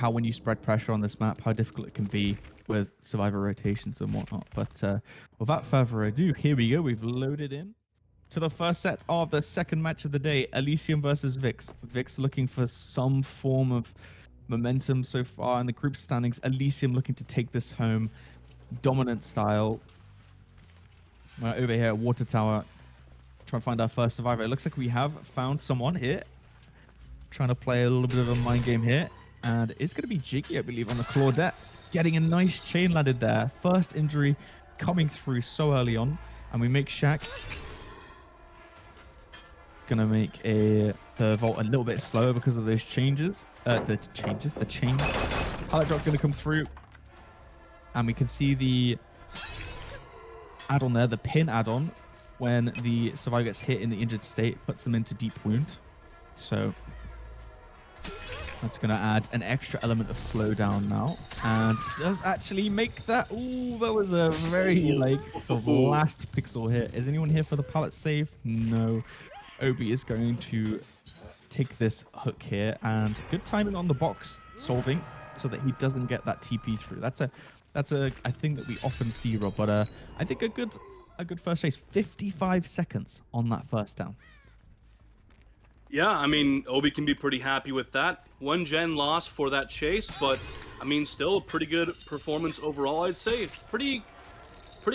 how when you spread pressure on this map, how difficult it can be with survivor rotations and whatnot. But without further ado, here we go. We've loaded in to the first set of the second match of the day, Elysium versus Vikzz. Vikzz looking for some form of momentum so far in the group standings. Elysium looking to take this home, dominant style. We're over here at Water Tower, trying to find our first survivor. It looks like we have found someone here, trying to play a little bit of a mind game here. And it's going to be Jiggy, I believe, on the Claudette. Getting a nice chain landed there. First injury coming through so early on. And we make Shaq. Going to make the vault a little bit slower because of those changes. The chains. Pallet drop going to come through. And we can see the add-on there, the pin add-on. When the survivor gets hit in the injured state, puts them into deep wound. So that's going to add an extra element of slowdown now. And it does actually make that... Ooh, that was a very, sort of last pixel hit. Is anyone here for the pallet save? No. Obi is going to take this hook here. And good timing on the box solving so that he doesn't get that TP through. That's a thing that we often see, Rob. But I think a good first chase. 55 seconds on that first down. Yeah, I mean, Obi can be pretty happy with that. 1 gen loss for that chase, but I mean, still a pretty good performance overall, I'd say. It's pretty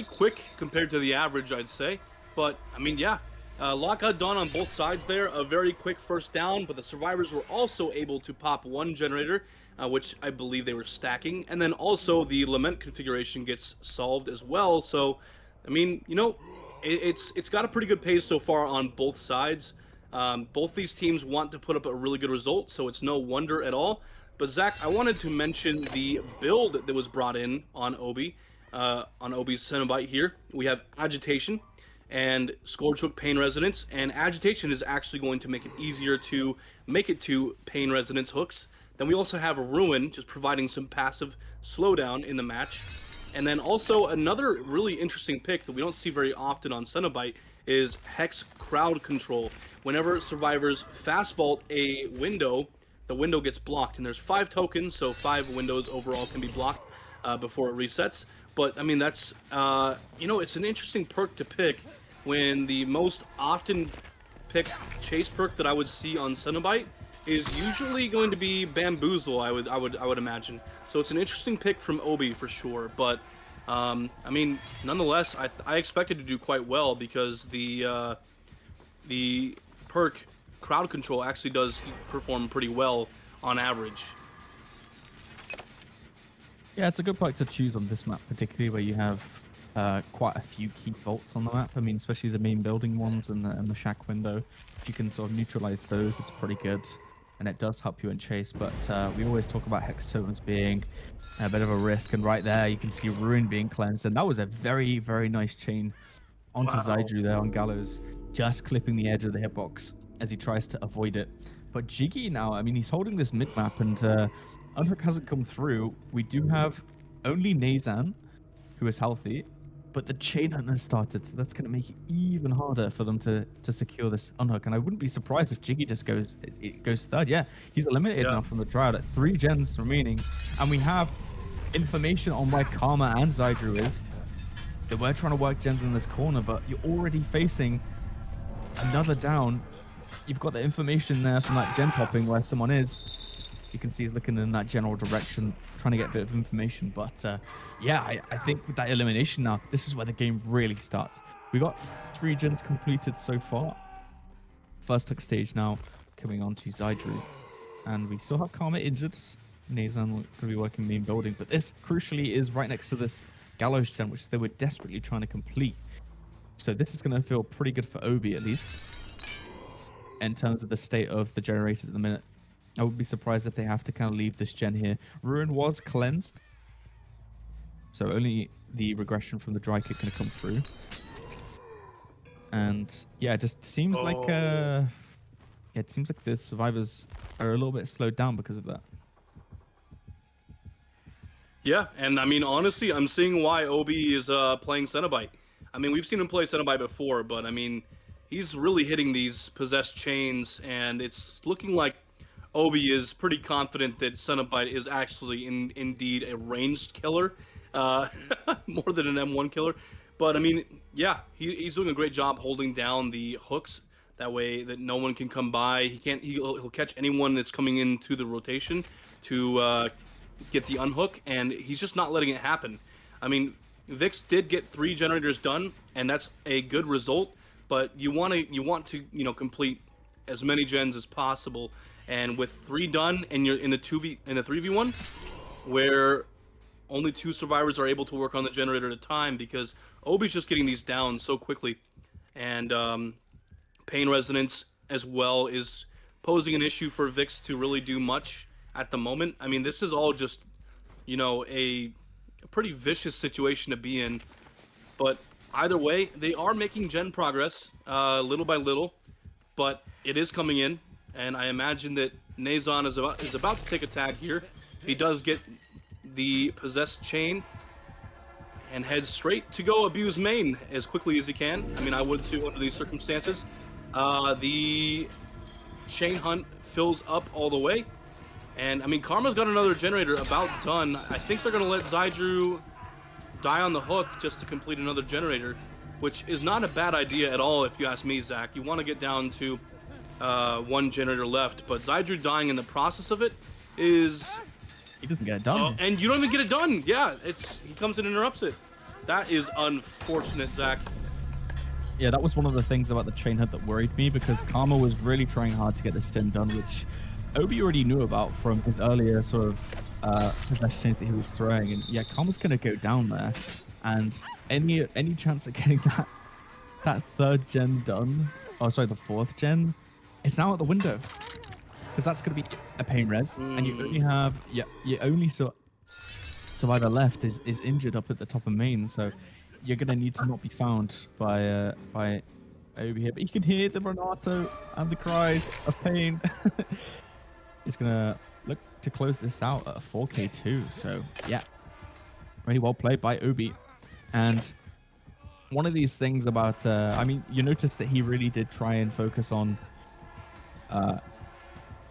quick compared to the average, I'd say. But I mean, yeah, lockout done on both sides there. A very quick first down, but the survivors were also able to pop 1 generator, which I believe they were stacking. And then also the lament configuration gets solved as well. So, I mean, you know, it's got a pretty good pace so far on both sides. Both these teams want to put up a really good result, so it's no wonder at all. But Zach, I wanted to mention the build that was brought in on Obi's Cenobite here. We have Agitation and Scourge Hook Pain Resonance, and Agitation is actually going to make it easier to make it to Pain Resonance hooks. Then we also have Ruin, just providing some passive slowdown in the match. And then also another really interesting pick that we don't see very often on Cenobite is Hex Crowd Control. Whenever survivors fast vault a window, the window gets blocked. And there's 5 tokens, so 5 windows overall can be blocked before it resets. But, I mean, that's, you know, it's an interesting perk to pick when the most often picked chase perk that I would see on Cenobite is usually going to be Bamboozle, I would imagine. So it's an interesting pick from Obi for sure, but I mean, nonetheless, I expected to do quite well because the perk Crowd Control actually does perform pretty well on average. Yeah, it's a good perk to choose on this map, particularly where you have quite a few key vaults on the map. I mean, especially the main building ones and the shack window. If you can sort of neutralize those, it's pretty good. And it does help you in chase, but we always talk about Hex Tokens being a bit of a risk. And right there, you can see Ruin being cleansed. And that was a very, very nice chain onto Zydru there on Gallows, just clipping the edge of the hitbox as he tries to avoid it. But Jiggy now, I mean, he's holding this mid-map, and Unhook hasn't come through. We do have only Nazan, who is healthy, but the chain has started, so that's going to make it even harder for them to secure this unhook. And I wouldn't be surprised if Jiggy just goes third. Yeah, he's eliminated now from the trial at 3 gens remaining, and we have information on where Karma and Zydru is. They were trying to work gens in this corner, but you're already facing another down. You've got the information there from that gen popping where someone is. You can see he's looking in that general direction, trying to get a bit of information. But yeah, I think with that elimination now, this is where the game really starts. We got 3 gens completed so far. First hook stage now coming on to Zydru. And we still have Karma injured. Nazan going to be working main building. But this, crucially, is right next to this Gallows gen, which they were desperately trying to complete. So this is going to feel pretty good for Obi, at least, in terms of the state of the generators at the minute. I would be surprised if they have to kind of leave this gen here. Ruin was cleansed, so only the regression from the dry kick going to come through. And yeah, it just seems like it seems like the survivors are a little bit slowed down because of that. Yeah, and I mean, honestly, I'm seeing why Obi is playing Cenobite. I mean, we've seen him play Cenobite before, but I mean, he's really hitting these possessed chains, and it's looking like Obi is pretty confident that Cenobite is actually indeed a ranged killer, more than an M1 killer. But I mean, yeah, he's doing a great job holding down the hooks. That way, that no one can come by. He'll catch anyone that's coming into the rotation to get the unhook, and he's just not letting it happen. I mean, Vikzz did get 3 generators done, and that's a good result. But you want to complete as many gens as possible. And with 3 done, and you're in the 3v1, where only 2 survivors are able to work on the generator at a time, because Obi's just getting these down so quickly, and Pain Resonance as well is posing an issue for Vikzz to really do much at the moment. I mean, this is all just, a pretty vicious situation to be in. But either way, they are making gen progress little by little, but it is coming in. And I imagine that Nazon is about to take a tag here. He does get the possessed chain and heads straight to go abuse main as quickly as he can. I mean, I would too under these circumstances. The chain hunt fills up all the way. And I mean, Karma's got another generator about done. I think they're going to let Zydru die on the hook just to complete another generator, which is not a bad idea at all if you ask me, Zach. You want to get down to 1 generator left, but Zydru dying in the process of it is... He doesn't get it done. And you don't even get it done. Yeah, he comes and interrupts it. That is unfortunate, Zach. Yeah, that was one of the things about the chain hunt that worried me, because Karma was really trying hard to get this gen done, which Obi already knew about from his earlier sort of possession chains that he was throwing. And yeah, Karma's going to go down there, and any chance of getting that 3rd gen done, oh sorry, the 4th gen, it's now at the window, because that's going to be a pain res, and you only have survivor left is injured up at the top of main, so you're going to need to not be found by Obi here. But you can hear the Renato and the cries of pain. He's going to look to close this out at a 4K2. So yeah, really well played by Obi. And one of these things about, I mean, you notice that he really did try and focus on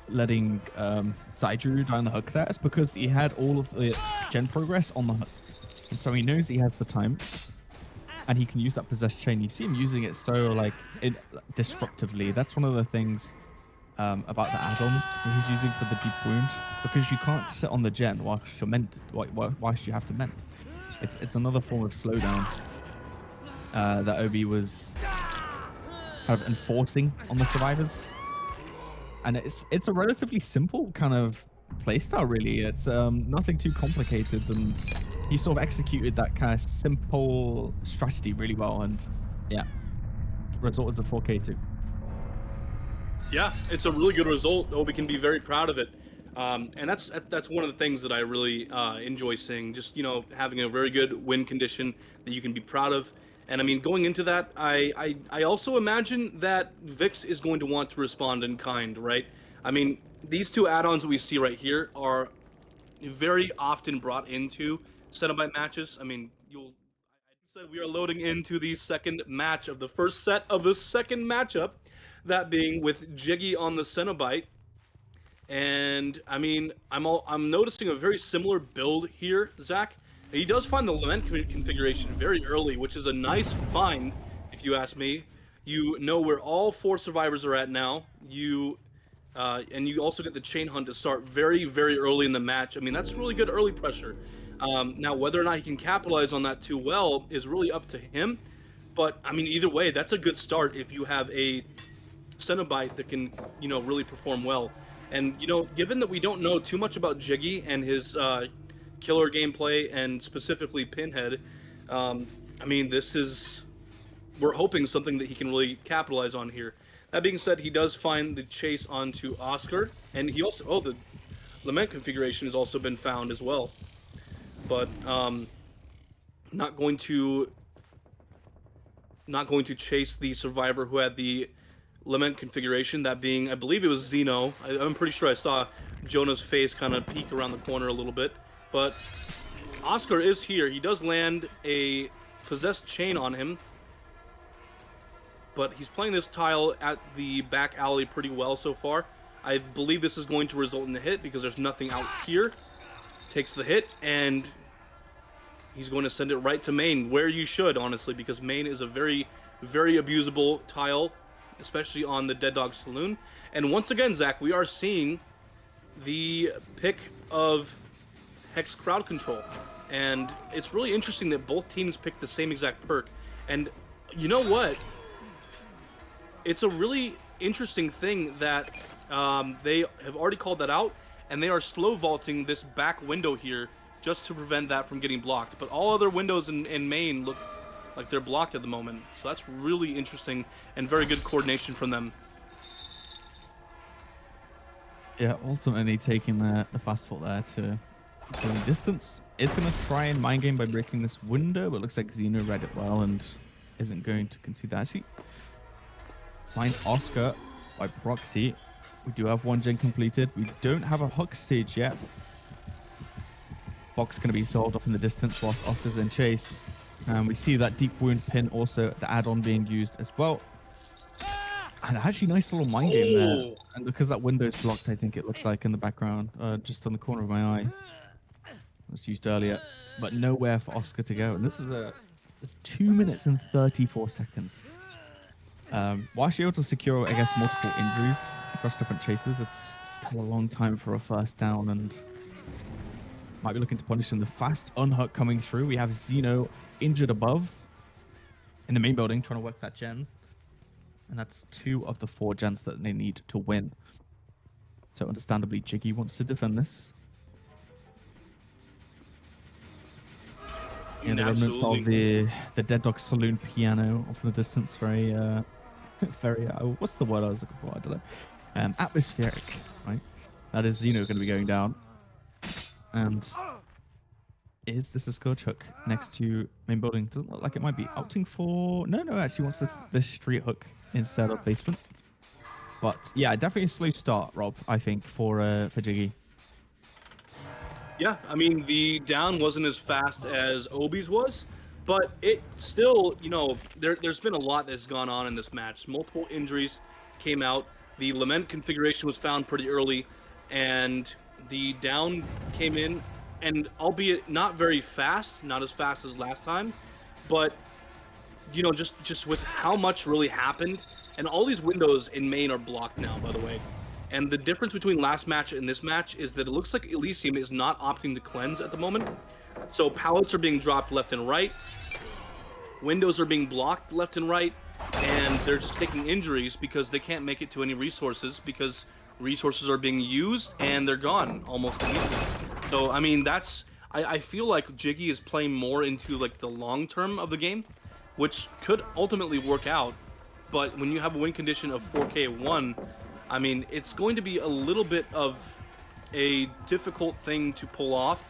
letting Zydru die on the hook there. It's because he had all of the gen progress on the hook. And so he knows he has the time, and he can use that possessed chain. You see him using it so disruptively. That's one of the things about the add-on that he's using for the deep wound, because you can't sit on the gen whilst you're mended. Whilst you have to mend. It's another form of slowdown that Obi was kind of enforcing on the survivors. And it's a relatively simple kind of playstyle, really. It's nothing too complicated, and he sort of executed that kind of simple strategy really well. And yeah, the result is a 4K2. Yeah, it's a really good result. Obi can be very proud of it, and that's one of the things that I really enjoy seeing. Just having a very good win condition that you can be proud of. And I mean, going into that, I also imagine that Vikzz is going to want to respond in kind, right? I mean, these 2 add-ons that we see right here are very often brought into Cenobite matches. I mean, I said we are loading into the second match of the first set of the second matchup, that being with Jiggy on the Cenobite. And I mean, I'm noticing a very similar build here, Zach. He does find the Lament configuration very early, which is a nice find, if you ask me. You know where all 4 survivors are at now. And you also get the chain hunt to start very, very early in the match. I mean, that's really good early pressure. Now, whether or not he can capitalize on that too well is really up to him. But, I mean, either way, that's a good start if you have a Cenobite that can, really perform well. And, given that we don't know too much about Jiggy and his killer gameplay, and specifically Pinhead, I mean, we're hoping something that he can really capitalize on here. That being said, he does find the chase onto Oscar, and he also, the Lament configuration has also been found as well. But not going to chase the survivor who had the Lament configuration, that being, I believe it was Zeno. I'm pretty sure I saw Jonah's face kind of peek around the corner a little bit. But Oscar is here. He does land a possessed chain on him, but he's playing this tile at the back alley pretty well so far. I believe this is going to result in a hit because there's nothing out here. Takes the hit, and he's going to send it right to main, where you should, honestly, because main is a very, very abusable tile, especially on the Dead Dog Saloon. And once again, Zach, we are seeing the pick of Hex Crowd Control. And it's really interesting that both teams picked the same exact perk. And you know what? It's a really interesting thing that they have already called that out, and they are slow vaulting this back window here just to prevent that from getting blocked. But all other windows in main look like they're blocked at the moment. So that's really interesting and very good coordination from them. Yeah, ultimately taking the fast vault there to going distance. Is going to try and mind game by breaking this window, but looks like Xeno read it well and isn't going to concede that. Actually, finds Oscar by proxy. We do have one gen completed. We don't have a hook stage yet. Box going to be sold off in the distance whilst Oscar's in chase. And we see that deep wound pin also, the add-on being used as well. And actually, nice little mind game there. And because that window is blocked, I think it looks like in the background, just on the corner of my eye. It was used earlier, but nowhere for Oscar to go. And this is it's 2 minutes and 34 seconds. Whilst you're able to secure, I guess, multiple injuries across different chases, it's still a long time for a first down, and might be looking to punish him. The fast unhook coming through. We have Xeno injured above in the main building, trying to work that gen. And that's 2 of the 4 gens that they need to win. So understandably, Jiggy wants to defend this. Yeah, the remnants of the Dead Dog Saloon piano off in the distance. Very, very. What's the word I was looking for? I don't know. Atmospheric, right? That is Xeno going to be going down. And is this a Scourge hook next to main building? Doesn't look like it might be opting for. No, actually wants this street hook instead of basement. But yeah, definitely a slow start, Rob. I think for Jiggy. Yeah, I mean, the down wasn't as fast as Obi's was, but it still, you know, there's been a lot that's gone on in this match. Multiple injuries came out. The Lament configuration was found pretty early, and the down came in, and albeit not very fast, not as fast as last time, but, you know, just with how much really happened, and all these windows in main are blocked now, by the way. And the difference between last match and this match is that it looks like Elysium is not opting to cleanse at the moment. So pallets are being dropped left and right. Windows are being blocked left and right. And they're just taking injuries because they can't make it to any resources because resources are being used and they're gone almost immediately. So, I mean, I feel like Jiggy is playing more into like the long term of the game, which could ultimately work out. But when you have a win condition of 4K1, I mean, it's going to be a little bit of a difficult thing to pull off.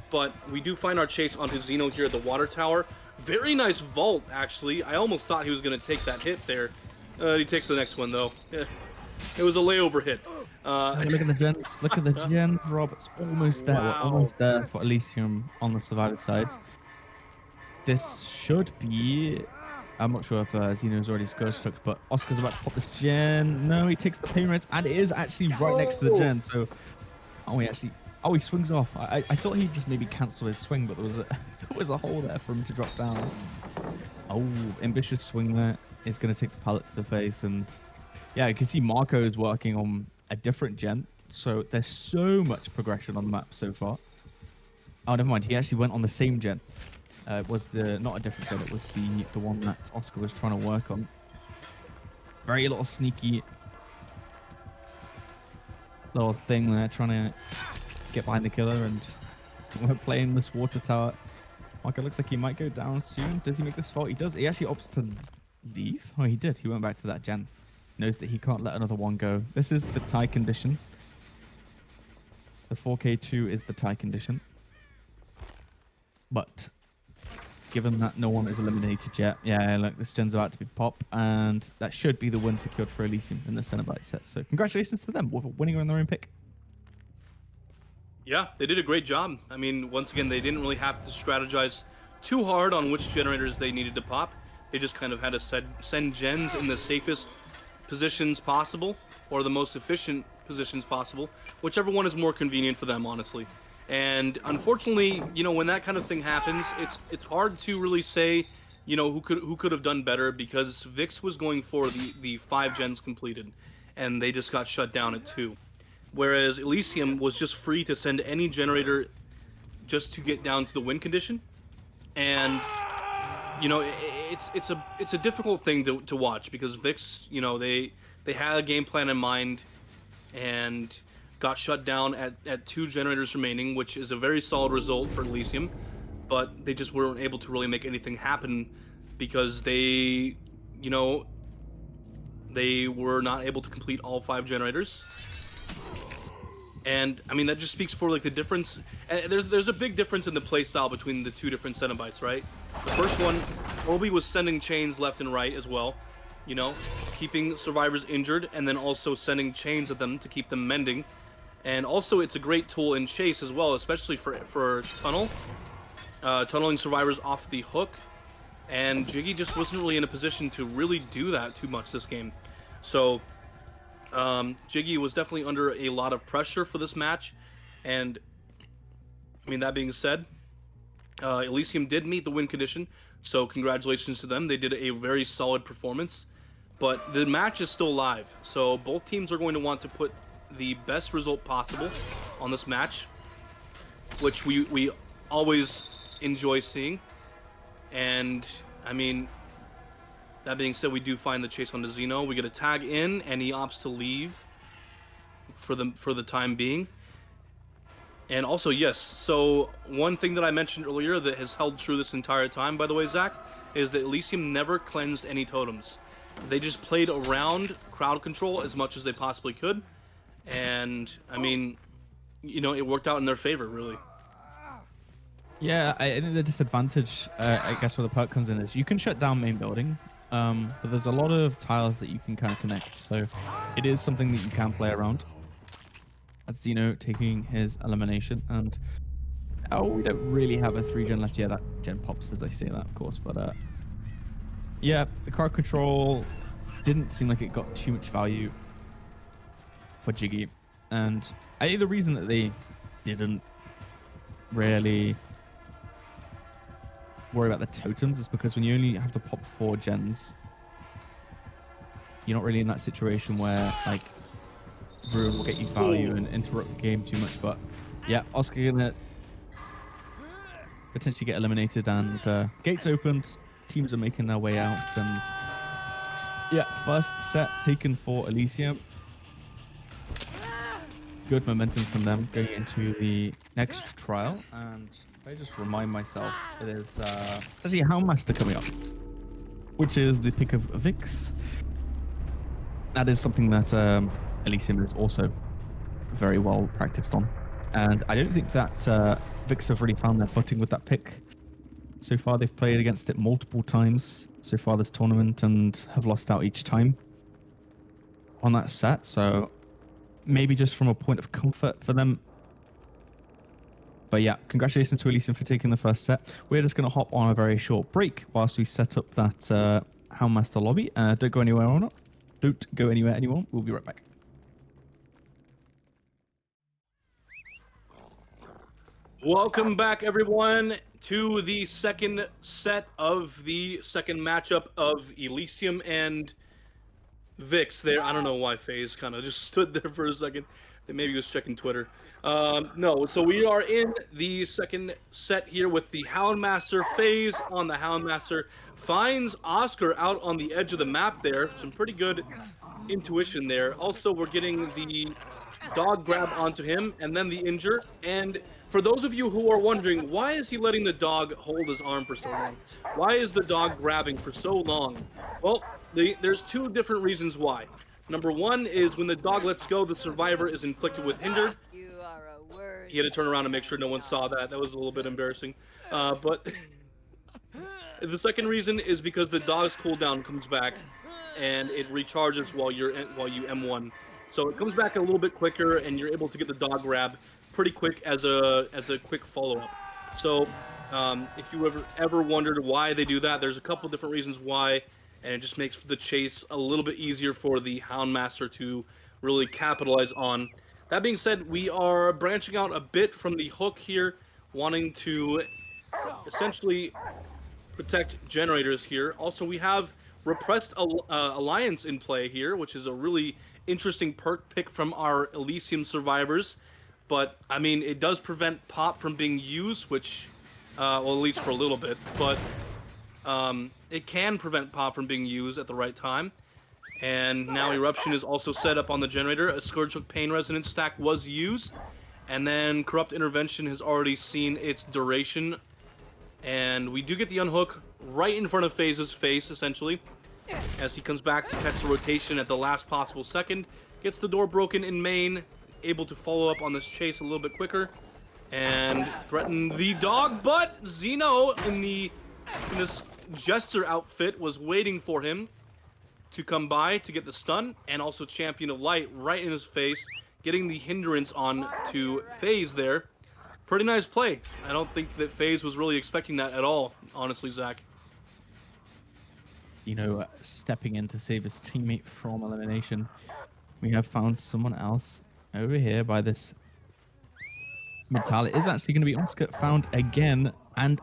But we do find our chase onto Xeno here at the water tower. Very nice vault, actually. I almost thought he was going to take that hit there. He takes the next one, though. Yeah. It was a layover hit. Look at the gens. Look at the gen, Rob. It's almost there. Wow. We're almost there for Elysium on the survivor side. This should be... I'm not sure if Xeno's already Scourge took, but Oscar's about to pop this gen. No, he takes the pain rates, and it is actually right next to the gen. So, he swings off. I thought he'd just maybe cancel his swing, but there was a hole there for him to drop down. Oh, ambitious swing there. Is going to take the pallet to the face, and yeah, you can see Marco is working on a different gen. So there's so much progression on the map so far. Oh, never mind. He actually went on the same gen. It was not a different gen, it was the one that Oscar was trying to work on. Very little sneaky little thing there, trying to get behind the killer, and we're playing this water tower. Marco looks like he might go down soon. Does he make this fault? He does. He actually opts to leave. Oh, he did. He went back to that gen. Knows that he can't let another one go. This is the tie condition. The 4K2 is the tie condition. But given that no one is eliminated yet, yeah, look, this gen's about to be pop, and that should be the win secured for Elysium in the Cenobite set. So congratulations to them for winning on their own pick. Yeah, they did a great job. I mean, once again, they didn't really have to strategize too hard on which generators they needed to pop. They just kind of had to send gens in the safest positions possible, or the most efficient positions possible, whichever one is more convenient for them, honestly. And unfortunately, you know, when that kind of thing happens, it's hard to really say, you know, who could have done better, because Vikzz was going for the 5 gens completed, and they just got shut down at 2. Whereas Elysium was just free to send any generator just to get down to the win condition. And you know, it's a difficult thing to watch, because Vikzz, you know, they had a game plan in mind and got shut down at 2 generators remaining, which is a very solid result for Elysium, but they just weren't able to really make anything happen because they, you know, they were not able to complete all 5 generators. And I mean, that just speaks for like the difference. And there's a big difference in the playstyle between the 2 different Cenobites, right? The first one, Obi was sending chains left and right as well, you know, keeping survivors injured, and then also sending chains at them to keep them mending. And also, it's a great tool in chase as well, especially for tunneling survivors off the hook. And Jiggy just wasn't really in a position to really do that too much this game. So Jiggy was definitely under a lot of pressure for this match. And I mean, that being said, Elysium did meet the win condition, so congratulations to them. They did a very solid performance, but the match is still live, so both teams are going to want to put the best result possible on this match, which we always enjoy seeing. And I mean, that being said, we do find the chase on the Xeno. We get a tag in, and he opts to leave for the time being. And also, yes, so one thing that I mentioned earlier that has held true this entire time, by the way, Zach, is that Elysium never cleansed any totems. They just played around crowd control as much as they possibly could. And, I mean, you know, it worked out in their favor, really. Yeah, I think the disadvantage, I guess, where the perk comes in is you can shut down main building, but there's a lot of tiles that you can kind of connect. So it is something that you can play around. That's Xeno taking his elimination, and we don't really have a 3 gen left. Yeah, that gen pops as I say that, of course, but yeah, the crowd control didn't seem like it got too much value for Jiggy, and I think the reason that they didn't really worry about the totems is because when you only have to pop 4 gens, you're not really in that situation where like Rune will get you value and interrupt the game too much. But yeah, Oscar gonna potentially get eliminated, and gates opened, teams are making their way out, and yeah, first set taken for Elysium. Good momentum from them going into the next trial. And I just remind myself, it is it's actually a Houndmaster coming up, which is the pick of Vikzz. That is something that Elysium is also very well practiced on, and I don't think that Vikzz have really found their footing with that pick so far. They've played against it multiple times so far this tournament and have lost out each time on that set, so maybe just from a point of comfort for them. But yeah, congratulations to Elysium for taking the first set. We're just going to hop on a very short break whilst we set up that Houndmaster lobby. Don't go anywhere or not. Don't go anywhere, anyone. We'll be right back. Welcome back, everyone, to the second set of the second matchup of Elysium and Vikzz. There, I don't know why FaZe kind of just stood there for a second. Maybe he was checking Twitter. No, so we are in the second set here with the Houndmaster. FaZe on the Houndmaster finds Oscar out on the edge of the map there. Some pretty good intuition there. Also, we're getting the dog grab onto him and then the injure. And for those of you who are wondering, why is he letting the dog hold his arm for so long? Why is the dog grabbing for so long? Well, there's 2 different reasons why. Number 1 is when the dog lets go, the survivor is inflicted with injured. He had to turn around and make sure no one saw that. That was a little bit embarrassing. But the second reason is because the dog's cooldown comes back and it recharges while you M1. So it comes back a little bit quicker, and you're able to get the dog grab pretty quick as a quick follow-up. So if you ever wondered why they do that, there's a couple different reasons why. and it just makes the chase a little bit easier for the Houndmaster to really capitalize on. That being said, we are branching out a bit from the hook here, wanting to essentially protect generators here. Also, we have Repressed Alliance in play here, which is a really interesting perk pick from our Elysium survivors. But, I mean, it does prevent pop from being used, which, well, at least for a little bit. But it can prevent pop from being used at the right time. And now Eruption is also set up on the generator. A Scourge Hook Pain Resonance stack was used. And then Corrupt Intervention has already seen its duration. And we do get the unhook right in front of FaZe's face, essentially. As he comes back to catch the rotation at the last possible second. Gets the door broken in main. Able to follow up on this chase a little bit quicker. And threaten the dog. But Xeno in this Jester outfit was waiting for him to come by to get the stun. And also Champion of Light right in his face. Getting the hindrance on to FaZe there. Pretty nice play. I don't think that FaZe was really expecting that at all, honestly, Zach. You know, stepping in to save his teammate from elimination. We have found someone else over here by this Metal. It is actually going to be Oscar found again. And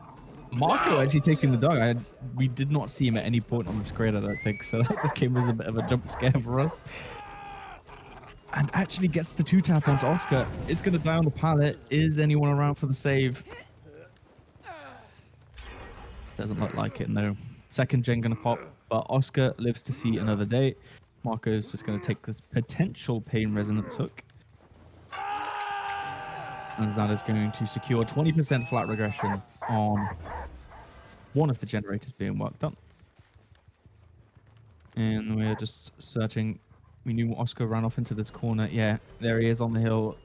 Marco actually taking the dog. We did not see him at any point on the screen, I don't think. So that came as a bit of a jump scare for us. And actually gets the 2-tap onto Oscar. It's going to die on the pallet. Is anyone around for the save? Doesn't look like it, no. Second gen going to pop, but Oscar lives to see another day. Marco's just going to take this potential Pain Resonance hook. And that is going to secure 20% flat regression on one of the generators being worked on. And we're just searching. We knew Oscar ran off into this corner. Yeah, there he is on the hill.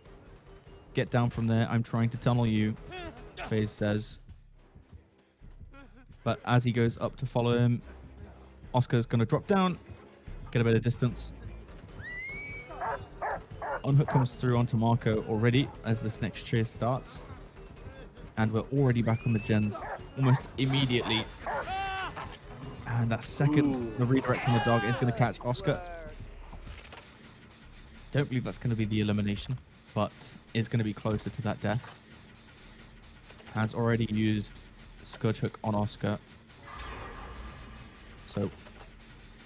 Get down from there. I'm trying to tunnel you, FaZe says. But as he goes up to follow him, Oscar's going to drop down, get a bit of distance. Unhook comes through onto Marco already as this next chase starts. And we're already back on the gens almost immediately. And that second, the redirect on the dog is going to catch Oscar. Don't believe that's going to be the elimination, but it's going to be closer to that death. Has already used Scourge Hook on Oscar. So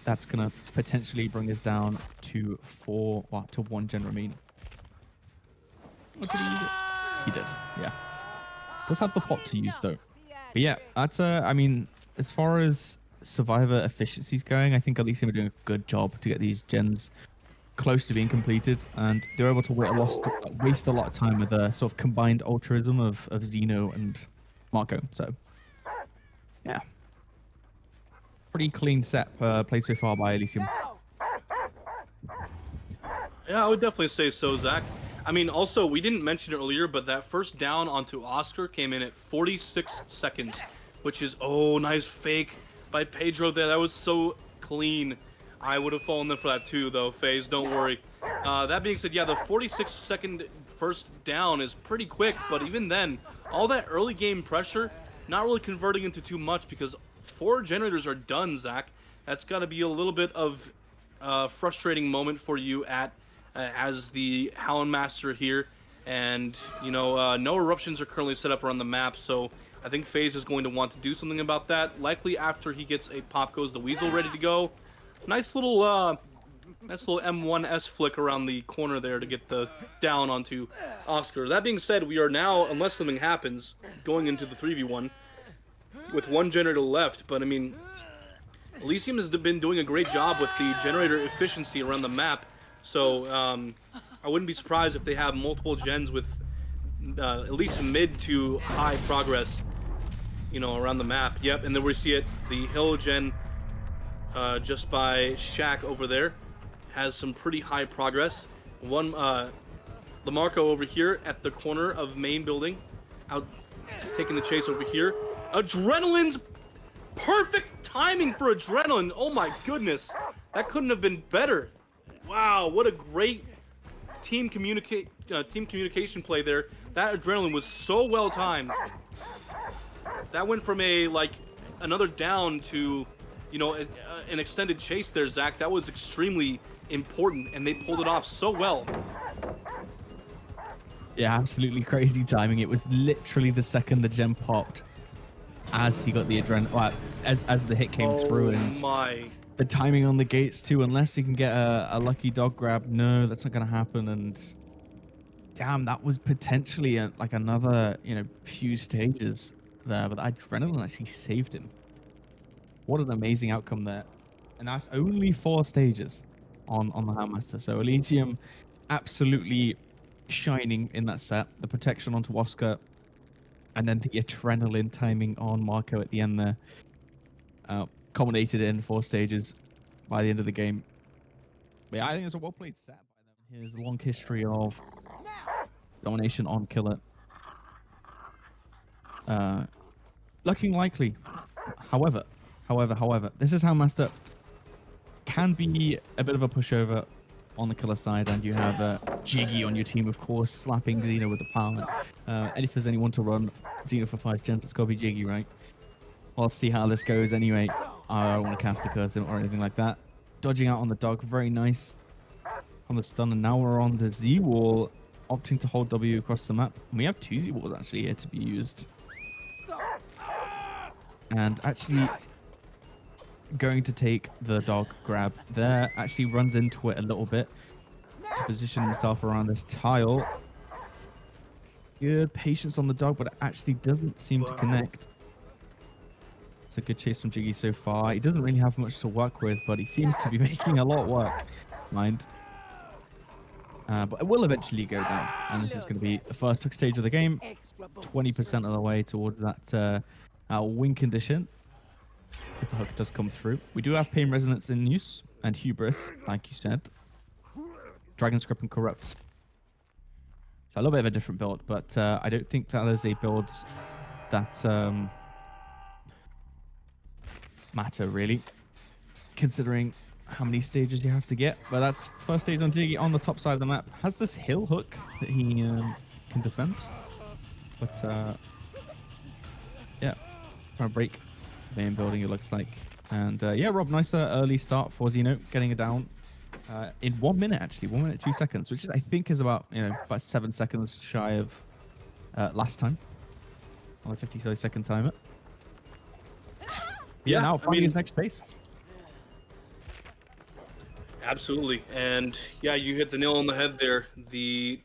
that's going to potentially bring us down to 1 gen remaining. Oh, did he use it? He did, yeah. Does have the pot to use though. But yeah, that's I mean, as far as survivor efficiencies going, I think Elysium are doing a good job to get these gens close to being completed, and they're able to waste a lot of time with a sort of combined altruism of Xeno and Marco. So yeah, pretty clean set played so far by Elysium. Yeah, I would definitely say so, Zach. I mean, also, we didn't mention it earlier, but that first down onto Oscar came in at 46 seconds, which is, oh, nice fake by Pedro there. That was so clean. I would have fallen there for that too, though, FaZe, don't worry. That being said, yeah, the 46-second first down is pretty quick, but even then, all that early game pressure, not really converting into too much because 4 generators are done, Zach. That's got to be a little bit of a frustrating moment for you as the Houndmaster here. And, you know, no eruptions are currently set up around the map, so I think FaZe is going to want to do something about that. Likely after he gets a Pop Goes the Weasel ready to go. Nice little M1S flick around the corner there to get the down onto Oscar. That being said, we are now, unless something happens, going into the 3v1 with 1 generator left. But I mean, Elysium has been doing a great job with the generator efficiency around the map. So I wouldn't be surprised if they have multiple gens with at least mid to high progress, you know, around the map. Yep, and then we see it, the hill gen just by Shaq over there has some pretty high progress. One Lamarco over here at the corner of main building, out taking the chase over here. Adrenaline's perfect timing for Adrenaline. Oh my goodness, that couldn't have been better. Wow, what a great team communication play there. That Adrenaline was so well timed. That went from another down to, you know, an extended chase there, Zach. That was extremely important, and they pulled it off so well. Yeah, absolutely crazy timing. It was literally the second the gem popped as he got the adrenaline, well, as the hit came through, and my. the timing on the gates too, unless he can get a lucky dog grab, no, that's not going to happen. And damn, that was potentially like another, you know, few stages there, but the adrenaline actually saved him. What an amazing outcome there. And that's only 4 stages on the Houndmaster. So Elysium absolutely shining in that set. The protection onto Oscar, and then the adrenaline timing on Marco at the end there. Culminated in 4 stages by the end of the game. But yeah, I think it was a well-played set by them. Here's a long history of domination on Killer. Looking likely. However, this is Houndmaster can be a bit of a pushover on the Killer side, and you have Jiggy on your team, of course, slapping Xeno with the power. And if there's anyone to run Xeno for 5 gens, it's got to be Jiggy, right? I'll see how this goes anyway. I don't want to cast a curtain or anything like that. Dodging out on the dog, very nice on the stun, and now we're on the Z wall, opting to hold W across the map. And we have 2 Z walls actually here to be used. And actually going to take the dog grab there, actually runs into it a little bit to position himself around this tile. Good patience on the dog, but it actually doesn't seem to connect. It's a good chase from Jiggy so far. He doesn't really have much to work with, but he seems to be making a lot work, mind. But it will eventually go down, and this is going to be the first hook stage of the game. 20% of the way towards that win condition. If the hook does come through. We do have Pain Resonance in use, and Hubris, like you said. Dragon Script and Corrupt. So a little bit of a different build, but I don't think that is a build that matter really, considering how many stages you have to get. But that's first stage on Jiggy on the top side of the map. Has this hill hook that he can defend, but yeah, trying to break the main building, it looks like. And yeah, Rob, nice early start for Xeno, getting it down in 1 minute, actually 1 minute 2 seconds, which is, I think, is about, you know, about 7 seconds shy of last time on a 50-30 second timer. Yeah, now finding his next pace. Absolutely, and yeah, you hit the nail on the head there. You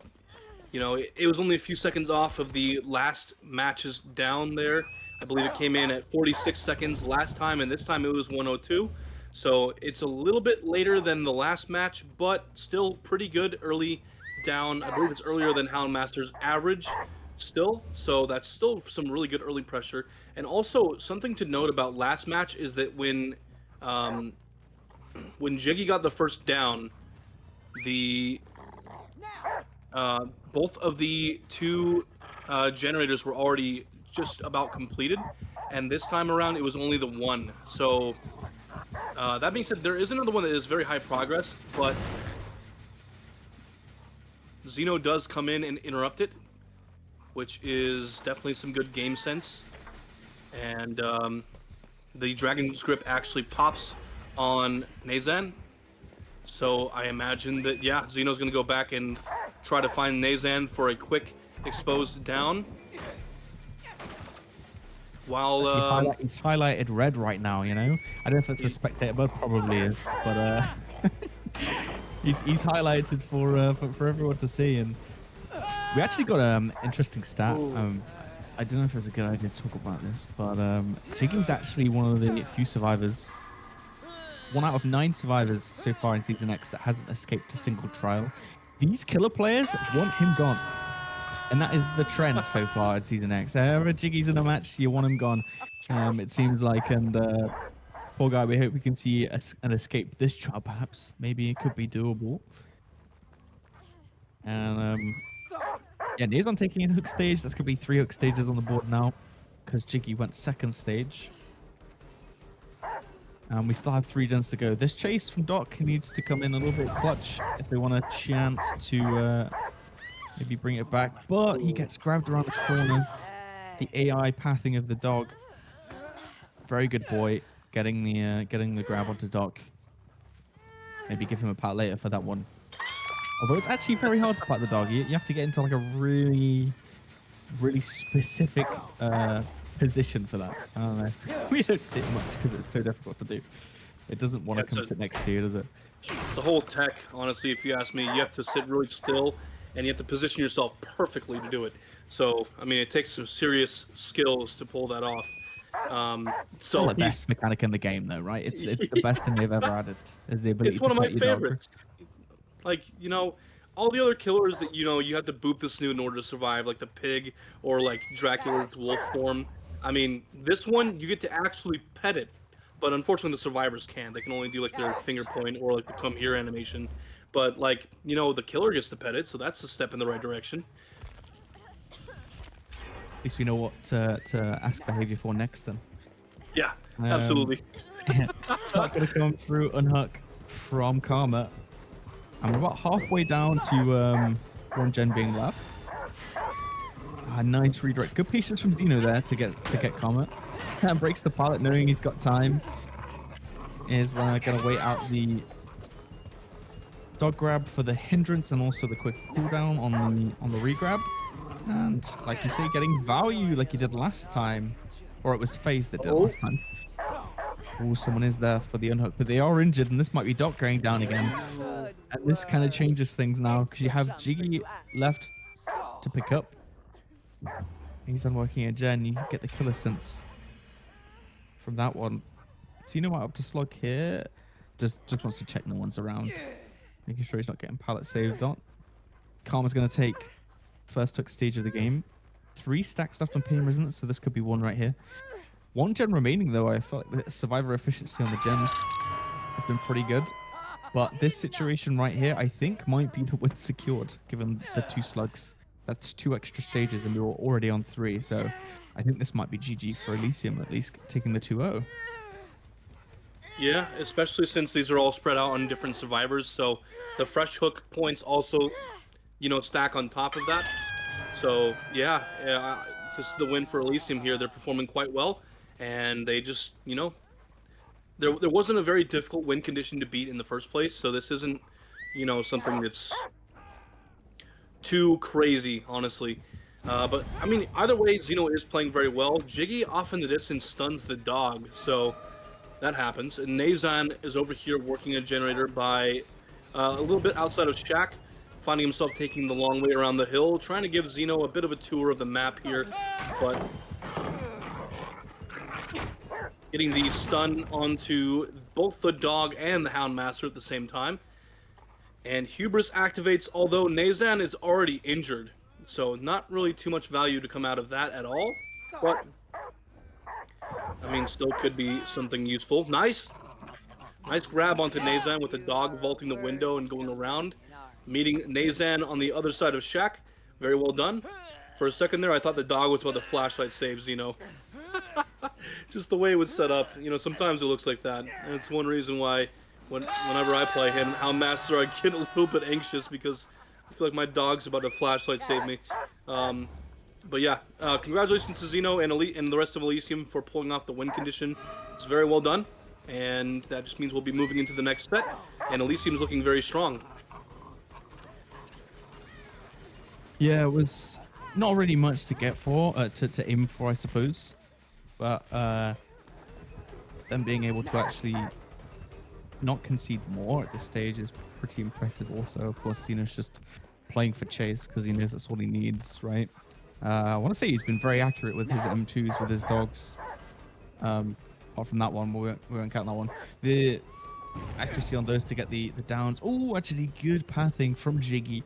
know, it was only a few seconds off of the last matches down there. I believe it came in at 46 seconds last time, and this time it was 102. So it's a little bit later than the last match, but still pretty good early down. I believe it's earlier than Houndmaster's average still, so that's still some really good early pressure. And also something to note about last match is that when Jiggy got the first down, both of the 2 generators were already just about completed, and this time around it was only the 1. So that being said, there is another one that is very high progress, but Xeno does come in and interrupt it, which is definitely some good game sense. And the Dragon Script actually pops on Nazan, so I imagine that, yeah, Xeno's going to go back and try to find Nazan for a quick exposed down. While he's highlighted red right now, you know. I don't know if it's a spectator, but probably is. But he's highlighted for everyone to see. And we actually got an interesting stat. I don't know if it's a good idea to talk about this, but Jiggy's actually one of the few survivors, 1 out of 9 survivors so far in Season X that hasn't escaped a single trial. These Killer players want him gone. And that is the trend so far in Season X. Whenever Jiggy's in a match, you want him gone, it seems like. And poor guy, we hope we can see an escape this trial, perhaps. Maybe it could be doable. And yeah, Nazan taking in hook stage. That's going to be 3 hook stages on the board now, because Jiggy went second stage. And we still have 3 gens to go. This chase from Doc needs to come in a little bit clutch if they want a chance to maybe bring it back. But he gets grabbed around the corner. The AI pathing of the dog. Very good boy. getting the grab onto Doc. Maybe give him a pat later for that one. Although it's actually very hard to pat the dog. You have to get into like a really specific position for that. I don't know. We don't sit much because it's so difficult to do. It doesn't want to come sit next to you, does it? It's a whole tech, honestly, if you ask me. You have to sit really still, and you have to position yourself perfectly to do it. So, I mean, it takes some serious skills to pull that off. So the best mechanic in the game, though, right? It's the best thing they've ever added. Is the ability. It's one to of my favorites. Like, you know, all the other killers that, you know, you have to boop the snoot in order to survive, like the pig or like Dracula's wolf form. I mean, this one you get to actually pet it, but unfortunately the survivors can't. They can only do like their finger point or like the come here animation. But like, you know, the killer gets to pet it, so that's a step in the right direction. At least we know what to ask behavior for next then. Yeah, absolutely. Not gonna come through unhook from Karma. I'm about halfway down to one gen being left. Nice redirect. Good patience from Dino there to get Karma. Breaks the pilot knowing he's got time. Is gonna wait out the dog grab for the hindrance and also the quick cooldown on the regrab. And like you say, getting value like you did last time. Or it was FaZe that did last time. Oh, someone is there for the unhook, but they are injured, and this might be Doc going down again. And this kind of changes things now, because you have Jiggy left to pick up. He's unworking a gen. You get the killer sense from that one. So you know what, up to slug here. Just wants to check no one's around. Making sure he's not getting pallet saved on. Karma's going to take first hook stage of the game. 3 stacks left on pain resonance, so this could be one right here. 1 gen remaining, though. I felt like the survivor efficiency on the gens has been pretty good. But this situation right here, I think, might be the win secured, given the 2 slugs. That's 2 extra stages, and we were already on 3. So I think this might be GG for Elysium, at least taking the 2-0. Yeah, especially since these are all spread out on different survivors. So the fresh hook points also, you know, stack on top of that. So yeah, this is the win for Elysium here. They're performing quite well, and they just, you know, there wasn't a very difficult win condition to beat in the first place. So this isn't, you know, something that's too crazy, honestly. But I mean, either way, Zeno is playing very well. Jiggy off in the distance stuns the dog, so that happens. And Nazan is over here working a generator by a little bit outside of Shack, finding himself taking the long way around the hill, trying to give Zeno a bit of a tour of the map here, but getting the stun onto both the dog and the Houndmaster at the same time. And Hubris activates, although Nazan is already injured, so not really too much value to come out of that at all, but I mean, still could be something useful. Nice grab onto Nazan with the dog vaulting the window and going around, meeting Nazan on the other side of Shack. Very well done. For a second there, I thought the dog was about to flashlight save Zeno. Just the way it was set up. You know, sometimes it looks like that. And it's one reason why whenever I play him, Houndmaster, I get a little bit anxious because I feel like my dog's about to flashlight save me. But yeah, congratulations to Zeno and the rest of Elysium for pulling off the win condition. It's very well done. And that just means we'll be moving into the next set. And Elysium's looking very strong. Yeah, it was not really much to get for, to aim for, I suppose. But them being able to actually not concede more at this stage is pretty impressive also. Of course, Zeno's just playing for chase because he knows that's all he needs, right? I want to say he's been very accurate with his M2s, with his dogs. Apart from that one, we won't count that one. The accuracy on those to get the downs. Oh, actually good pathing from Jiggy,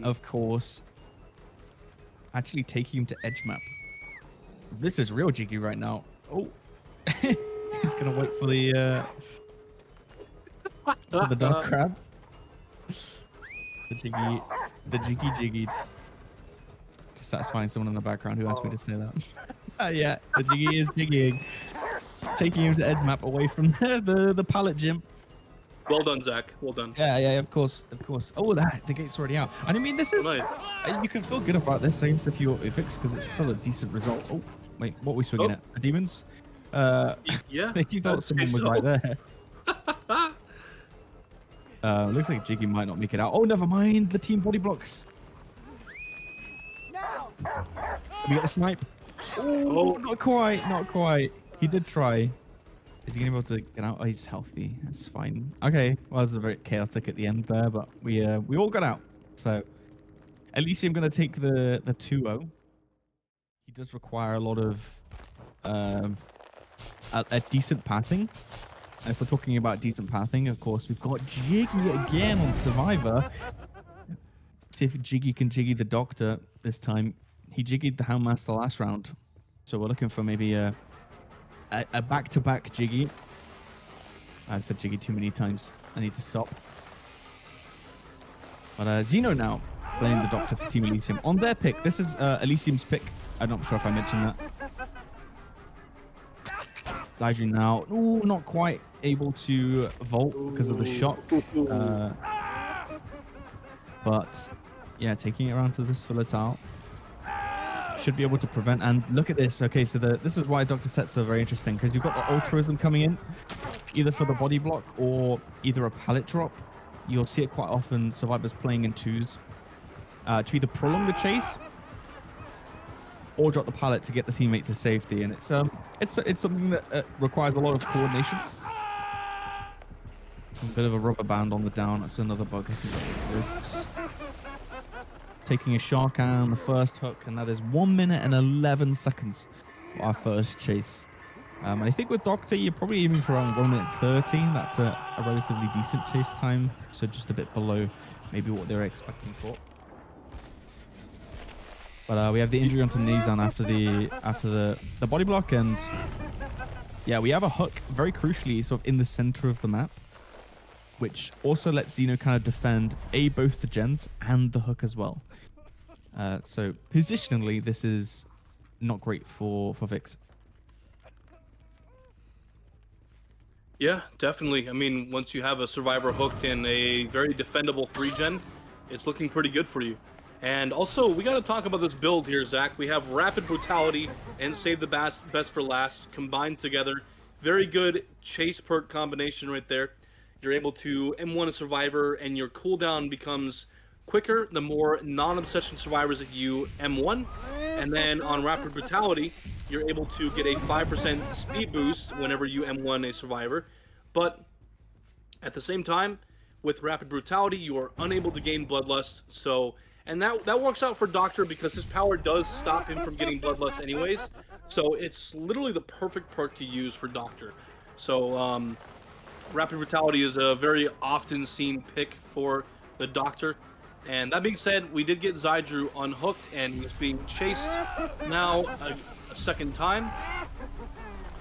of course. Actually taking him to edge map. This is real Jiggy right now. Oh, he's gonna wait for the dog crab. The jiggy. Just satisfying someone in the background who asked me to say that. Yeah, the Jiggy is jiggying. Taking him to edge map away from the pallet gym. Well done, Zach. Well done. Yeah, of course. Oh, the gate's already out. And I mean, this is... You can feel good about this against a few Vikzz because it's still a decent result. Oh, wait, what are we swinging at? Demons? Yeah, I think he thought I'd say someone was so. right there. Looks like Jiggy might not make it out. Oh, never mind. The team body blocks. We get the snipe. Oh, not quite. Not quite. He did try. Is he gonna be able to get out? Oh, he's healthy. That's fine. Okay. Well, it was a very chaotic at the end there, but we all got out. So, Elysium gonna take the 2-0. He does require a lot of a decent pathing. And if we're talking about decent pathing, of course, we've got Jiggy again on Survivor. See if Jiggy can Jiggy the Doctor this time. He jiggied the Houndmaster last round. So we're looking for maybe a back-to-back Jiggy. I've said Jiggy too many times. I need to stop. But Xeno now playing the Doctor for Team Elysium. On their pick, this is Elysium's pick. I'm not sure if I mentioned that. Zaiju now, ooh, not quite able to vault because of the shock. But yeah, taking it around to this Filatile. Should be able to prevent. And look at this. Okay, so this is why Doctor sets are very interesting, because you've got the altruism coming in, either for the body block or either a pallet drop. You'll see it quite often, survivors playing in twos to either prolong the chase or drop the pallet to get the teammate to safety. And it's something that requires a lot of coordination. A bit of a rubber band on the down. That's another bug I think that exists. Taking a shark on the first hook, and that is 1 minute and 11 seconds for our first chase. And I think with Doctor, you're probably aiming for around 1 minute 13. That's a relatively decent chase time, so just a bit below maybe what they were expecting for. But we have the injury onto Nizan after the body block, and yeah, we have a hook very crucially sort of in the center of the map, which also lets Xeno kind of defend both the gens and the hook as well. So positionally, this is not great for Vikzz. Yeah, definitely. I mean, once you have a survivor hooked in a very defendable 3-gen, it's looking pretty good for you. And also, we got to talk about this build here, Zach. We have Rapid Brutality and Save the Best for Last combined together. Very good chase perk combination right there. You're able to M1 a survivor, and your cooldown becomes quicker the more non-obsession survivors that you M1. And then on Rapid Brutality, you're able to get a 5% speed boost whenever you M1 a survivor. But at the same time, with Rapid Brutality, you are unable to gain Bloodlust. And that works out for Doctor because his power does stop him from getting Bloodlust anyways. So it's literally the perfect perk to use for Doctor. So Rapid Brutality is a very often seen pick for the Doctor. And that being said, we did get Zaiju unhooked, and he's being chased now a second time.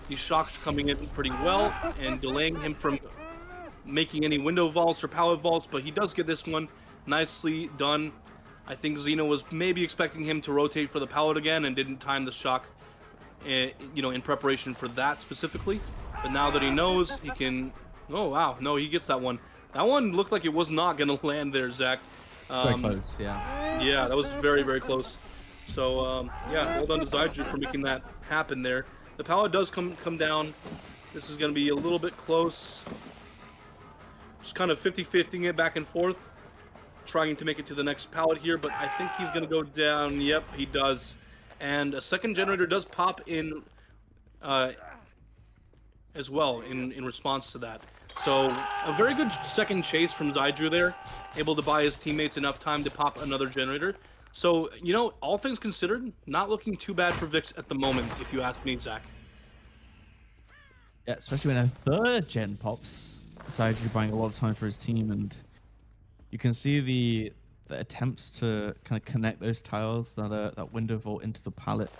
These shocks are coming in pretty well and delaying him from making any window vaults or pallet vaults, but he does get this one nicely done. I think Xeno was maybe expecting him to rotate for the pallet again and didn't time the shock, in preparation for that specifically. But now that he knows, he can... Oh, wow. No, he gets that one. That one looked like it was not going to land there, Zach. Very close, yeah. Yeah, that was very, very close. So, yeah, well done to Zaiju for making that happen there. The pallet does come down. This is going to be a little bit close. Just kind of 50-50ing it back and forth. Trying to make it to the next pallet here, but I think he's going to go down. Yep, he does. And a second generator does pop in as well in response to that. So a very good second chase from Zaiju there, able to buy his teammates enough time to pop another generator. So, all things considered, not looking too bad for Vikzz at the moment, if you ask me, Zach. Yeah, especially when a third gen pops. Zaiju buying a lot of time for his team, and you can see the attempts to kind of connect those tiles, that window vault into the pallet.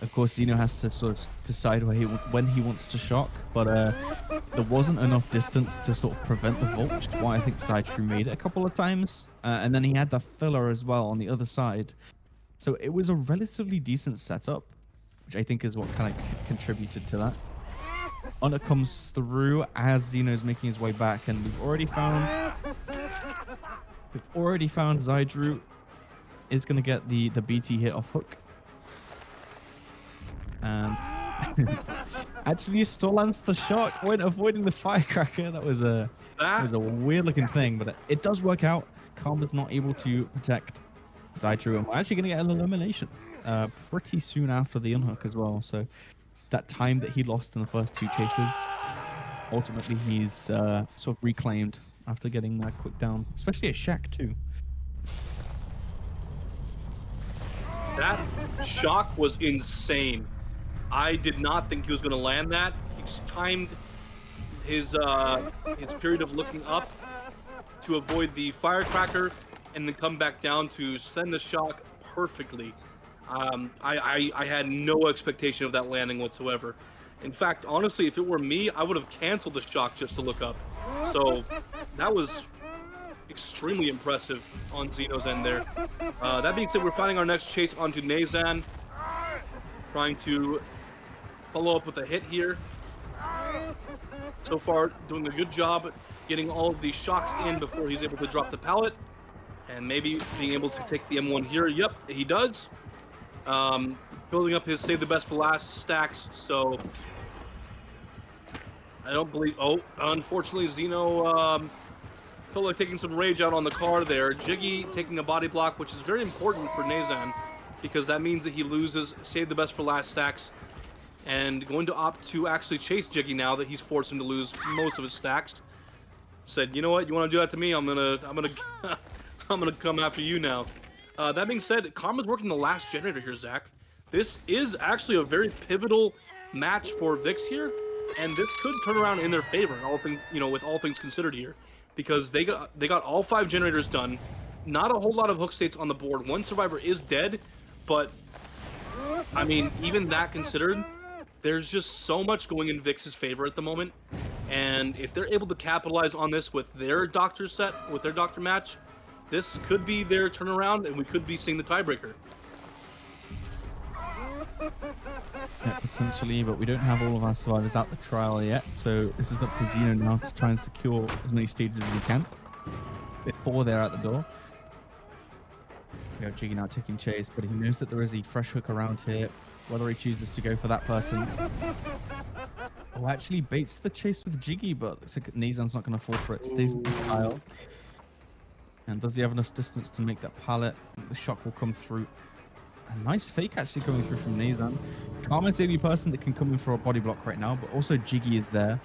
Of course, Xeno has to sort of decide when he wants to shock, but there wasn't enough distance to sort of prevent the vault, which is why I think Zaiju made it a couple of times. And then he had the filler as well on the other side. So it was a relatively decent setup, which I think is what kind of contributed to that. Honor comes through as Xeno's making his way back, and we've already found Zaiju is going to get the BT hit off hook. And Actually, still lands the shock when avoiding the firecracker. That was a weird looking thing, but it does work out. Karma's not able to protect Zydru, and we're actually going to get an elimination pretty soon after the unhook as well. So that time that he lost in the first two chases, ultimately he's sort of reclaimed after getting that quick down, especially at Shack too. That shock was insane. I did not think he was going to land that. He just timed his period of looking up to avoid the firecracker and then come back down to send the shock perfectly. I had no expectation of that landing whatsoever. In fact, honestly, if it were me, I would have canceled the shock just to look up. So that was extremely impressive on Xeno's end there. That being said, we're finding our next chase onto Nazan. Trying to follow up with a hit here. So far, doing a good job getting all of these shocks in before he's able to drop the pallet. And maybe being able to take the M1 here. Yep, he does. Building up his save the best for last stacks. So I don't believe... Oh, unfortunately, Xeno felt like taking some rage out on the car there. Jiggy taking a body block, which is very important for Nazan, because that means that he loses save the best for last stacks, and going to opt to actually chase Jiggy now that he's forced him to lose most of his stacks. Said, you know what, you want to do that to me? I'm gonna come after you now. That being said, Karma's working the last generator here, Zach. This is actually a very pivotal match for Vikzz here, and this could turn around in their favor. All things, with all things considered here, because they got all 5 generators done. Not a whole lot of hook states on the board. One survivor is dead, but I mean, even that considered, there's just so much going in Vikz's favor at the moment. And if they're able to capitalize on this with their Doctor set, with their Doctor match, this could be their turnaround, and we could be seeing the tiebreaker. Yeah, potentially, but we don't have all of our survivors out the trial yet, so this is up to Xeno now to try and secure as many stages as he can before they're out the door. We have Jiggy now taking chase, but he knows that there is a fresh hook around here. Whether he chooses to go for that person. Oh, actually baits the chase with Jiggy, but looks like Nazan's not going to fall for it. Stays in this tile. And does he have enough distance to make that pallet? The shock will come through. A nice fake actually coming through from Nazan. Karma's the only person that can come in for a body block right now, but also Jiggy is there.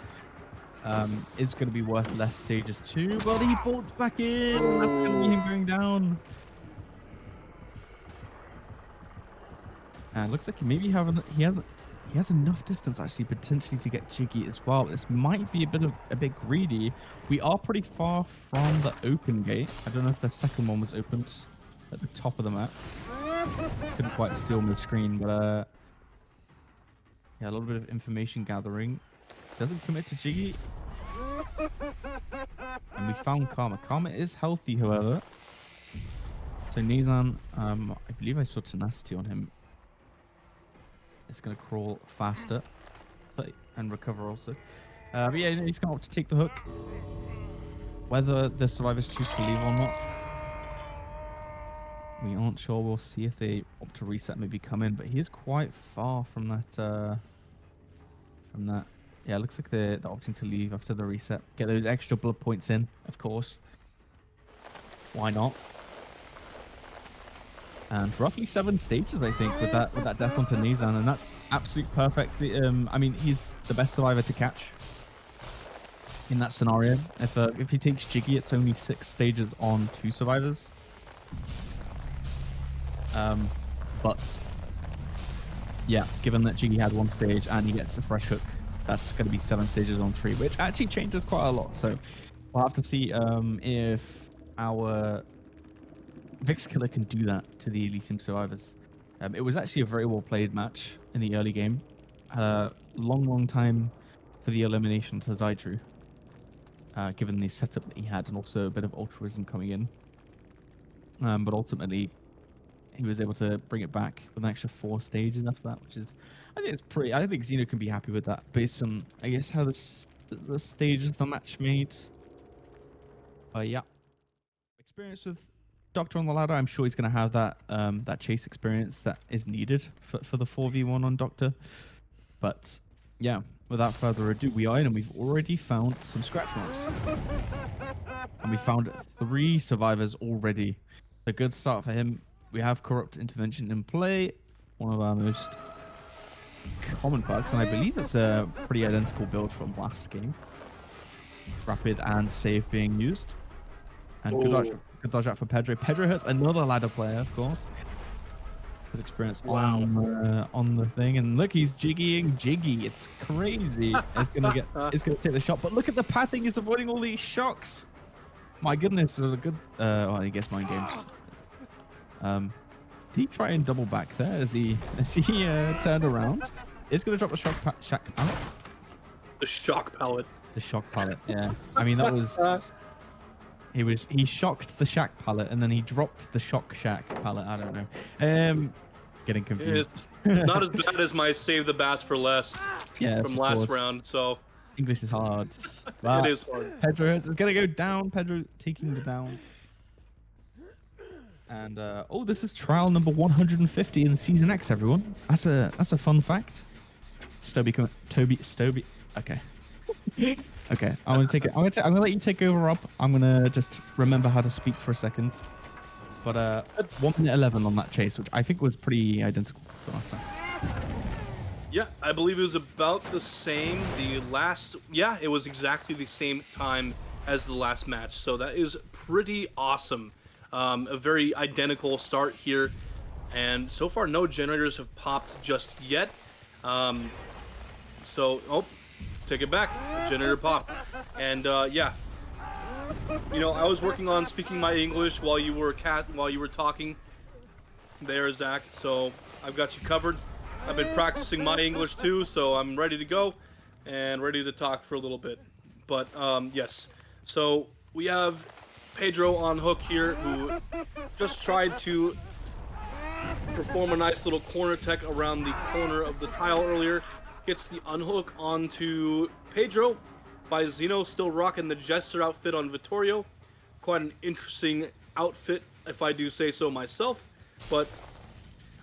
Is going to be worth less stages too, but he bolts back in. That's going to be him going down. Looks like maybe he has enough distance actually potentially to get Jiggy as well. This might be a bit greedy. We are pretty far from the open gate. I don't know if the second one was opened at the top of the map. Couldn't quite steal my screen, but yeah, a little bit of information gathering. Doesn't commit to Jiggy. And we found Karma. Karma is healthy, however. So Nazan, I believe I saw tenacity on him. It's going to crawl faster and recover also. But yeah, he's going to opt to take the hook. Whether the survivors choose to leave or not, we aren't sure. We'll see if they opt to reset, maybe come in. But he is quite far from that. Yeah, it looks like they're opting to leave after the reset. Get those extra blood points in, of course. Why not? And roughly 7 stages, I think, with that death onto Nazan, and that's absolutely perfect. I mean, he's the best survivor to catch in that scenario. If he takes Jiggy, it's only 6 stages on 2 survivors. But yeah, given that Jiggy had 1 stage and he gets a fresh hook, that's going to be 7 stages on 3, which actually changes quite a lot. So we'll have to see if our Vikzz Killer can do that to the Elysium survivors. It was actually a very well played match in the early game. Long time for the elimination to Zydru, given the setup that he had and also a bit of altruism coming in. But ultimately, he was able to bring it back with an extra 4 stages after that, which is, I think it's pretty. I think Xeno can be happy with that based on, I guess, how the stage of the match made. Yeah, experience with Doctor on the ladder. I'm sure he's going to have that chase experience that is needed for the 4v1 on Doctor. But yeah, without further ado, we are in and we've already found some scratch marks. And we found 3 survivors already. A good start for him. We have Corrupt Intervention in play, one of our most common perks, and I believe it's a pretty identical build from last game. Rapid and safe being used. And good dodge out for Pedro. Pedro hurts another ladder player, of course. His experience on the thing, and look, he's jiggying Jiggy. It's crazy. It's gonna take the shot, but look at the pathing. He's avoiding all these shocks. My goodness, it was a good. Well, I guess mind games. Did he try and double back there as he turned around? He's gonna drop the shack pallet. The shock pallet. The shock pallet. Yeah. I mean, that was. He shocked the shack pallet and then he dropped the shock shack pallet. I don't know. Getting confused. It's not as bad as my save the bats for less from last round. So English is hard. It is hard. Pedro is gonna go down. Pedro taking the down. And oh, this is trial number 150 in season X. Everyone, that's a fun fact. Stoby. Okay. Okay, I'm gonna take it. I'm gonna let you take over, Rob. I'm gonna just remember how to speak for a second. But 1 minute 11 on that chase, which I think was pretty identical to last time. Yeah, I believe it was about the same. It was exactly the same time as the last match. So that is pretty awesome. A very identical start here, and so far no generators have popped just yet. Take it back. Generator pop. And yeah. You know, I was working on speaking my English while you were talking there, Zach. So I've got you covered. I've been practicing my English too, so I'm ready to go and ready to talk for a little bit. But yes. So we have Pedro on hook here, who just tried to perform a nice little corner tech around the corner of the tile earlier. Gets the unhook onto Pedro by Zeno, still rocking the Jester outfit on Vittorio. Quite an interesting outfit, if I do say so myself. But,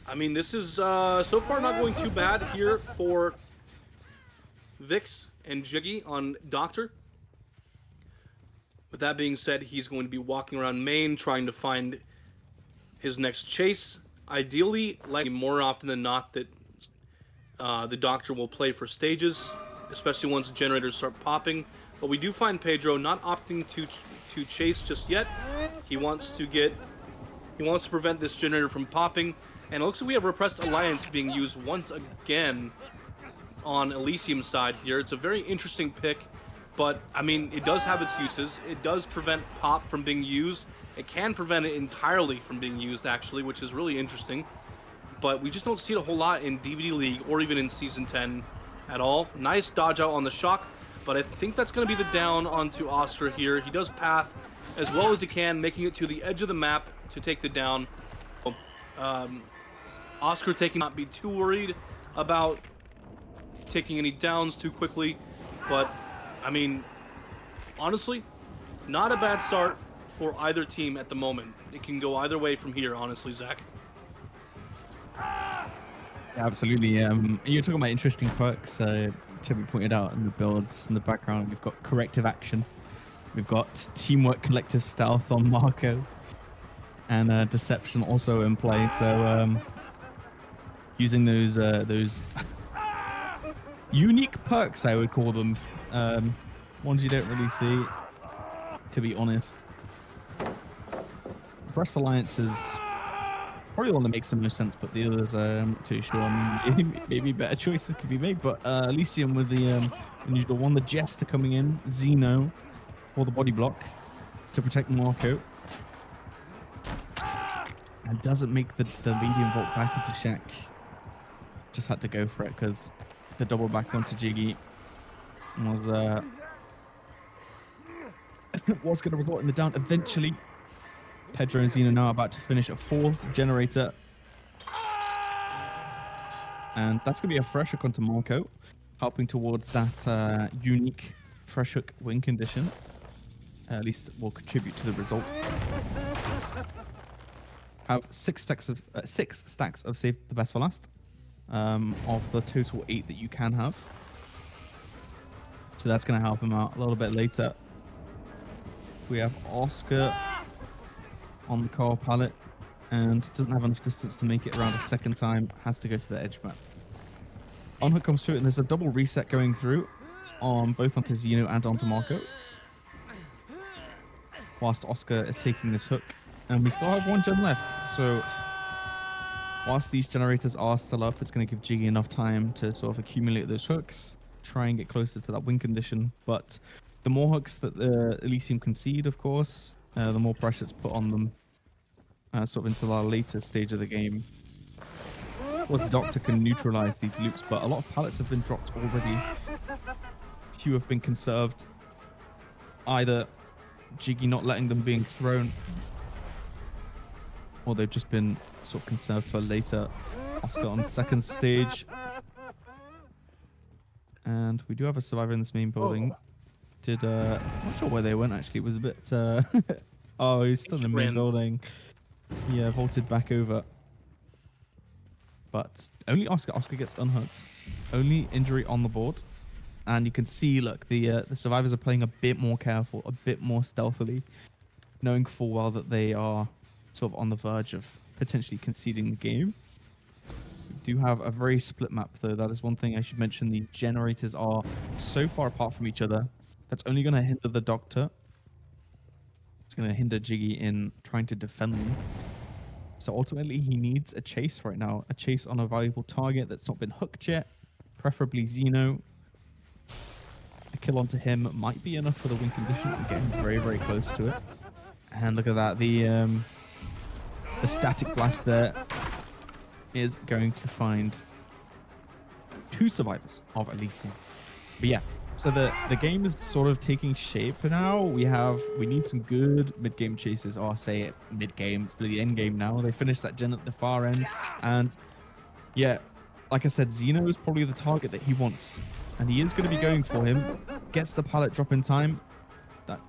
I mean, this is so far not going too bad here for Vikzz and Jiggy on Doctor. With that being said, he's going to be walking around main, trying to find his next chase. Ideally, like more often than not, that the Doctor will play for stages, especially once generators start popping. But we do find Pedro not opting to chase just yet. He wants to prevent this generator from popping. And it looks like we have Repressed Alliance being used once again on Elysium side here. It's a very interesting pick, but I mean, it does have its uses. It does prevent pop from being used. It can prevent it entirely from being used, actually, which is really interesting. But we just don't see it a whole lot in DBDLeague or even in Season 10 at all. Nice dodge out on the shock, but I think that's going to be the down onto Oscar here. He does path as well as he can, making it to the edge of the map to take the down. Oscar not be too worried about taking any downs too quickly, but I mean, honestly, not a bad start for either team at the moment. It can go either way from here, honestly, Zach. Yeah, absolutely. You're talking about interesting perks. Toby pointed out in the builds in the background. We've got corrective action. We've got teamwork, collective stealth on Marco, and deception also in play. So using those unique perks, I would call them, ones you don't really see, to be honest. Breast Alliance is probably the one that makes the most sense, but the others, I'm not too sure. I mean, maybe better choices could be made, but Elysium with the unusual one, the Jester coming in, Zeno for the body block to protect Marco. And doesn't make the medium vault back into Shack. Just had to go for it because the double back onto Jiggy was was going to result in the down eventually. Pedro and Zeno now about to finish a 4th generator. And that's going to be a fresh hook onto Marco, helping towards that unique fresh hook win condition. At least will contribute to the result. Have 6 stacks of save the best for last. Of the total 8 that you can have. So that's going to help him out a little bit later. We have Oscar on the car pallet and doesn't have enough distance to make it around a second time. Has to go to the edge map. Unhook comes through and there's a double reset going through on both onto Zeno and onto Marco. Whilst Oscar is taking this hook. And we still have one gen left. So whilst these generators are still up, it's going to give Jiggy enough time to sort of accumulate those hooks, try and get closer to that win condition. But the more hooks that the Elysium concede, of course, the more pressure it's put on them sort of into our later stage of the game. Of course, Doctor can neutralize these loops, but a lot of pallets have been dropped already. Few have been conserved. Either Jiggy not letting them being thrown, or they've just been sort of conserved for later. Oscar on second stage. And we do have a survivor in this main building. I'm not sure where they went actually. It was a bit oh, he's still in the main building. Yeah, vaulted back over. But only Oscar gets unhooked. Only injury on the board. And you can see, look, the survivors are playing a bit more careful, a bit more stealthily, knowing full well that they are sort of on the verge of potentially conceding the game. We do have a very split map, though. That is one thing I should mention. The generators are so far apart from each other. That's only going to hinder the Doctor. It's going to hinder Jiggy in trying to defend them. So ultimately, he needs a chase right now. A chase on a valuable target that's not been hooked yet. Preferably Zeno. A kill onto him might be enough for the win condition. We're getting very, very close to it. And look at that. The static blast there is going to find 2 survivors of Elysium. But yeah, so the game is sort of taking shape now. We need some good mid-game chases, or say mid-game, it's really end game now. They finished that gen at the far end, and yeah, like I said, Zeno is probably the target that he wants, and he is going to be going for him. Gets the pallet drop in time. That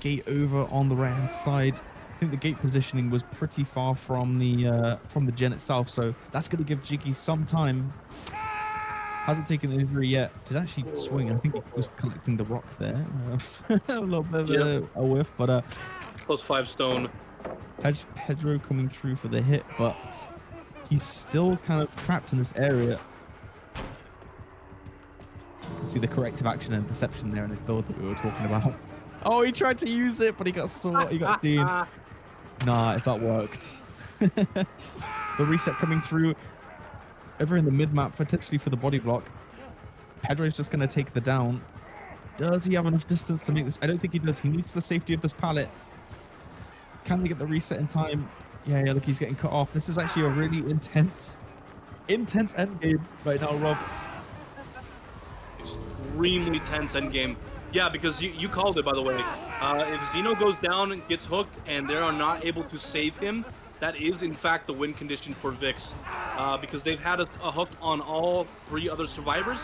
gate over on the right hand side. I think the gate positioning was pretty far from the gen itself, so that's going to give Jiggy some time. Hasn't taken the injury yet. Did actually swing. I think he was collecting the rock there. A little bit of a whiff, but plus 5 stone. Pedro coming through for the hit, but he's still kind of trapped in this area. You can see the corrective action and deception there in his build that we were talking about. Oh, he tried to use it, but he got seen. Nah, if that worked. The reset coming through. Over in the mid-map, potentially for the body block. Pedro's just going to take the down. Does he have enough distance to make this? I don't think he does. He needs the safety of this pallet. Can they get the reset in time? Yeah, look, he's getting cut off. This is actually a really intense endgame right now, Rob. Extremely tense endgame. Yeah, because you called it, by the way. If Zeno goes down and gets hooked and they are not able to save him, that is, in fact, the win condition for Vikzz, because they've had a hook on all 3 other survivors,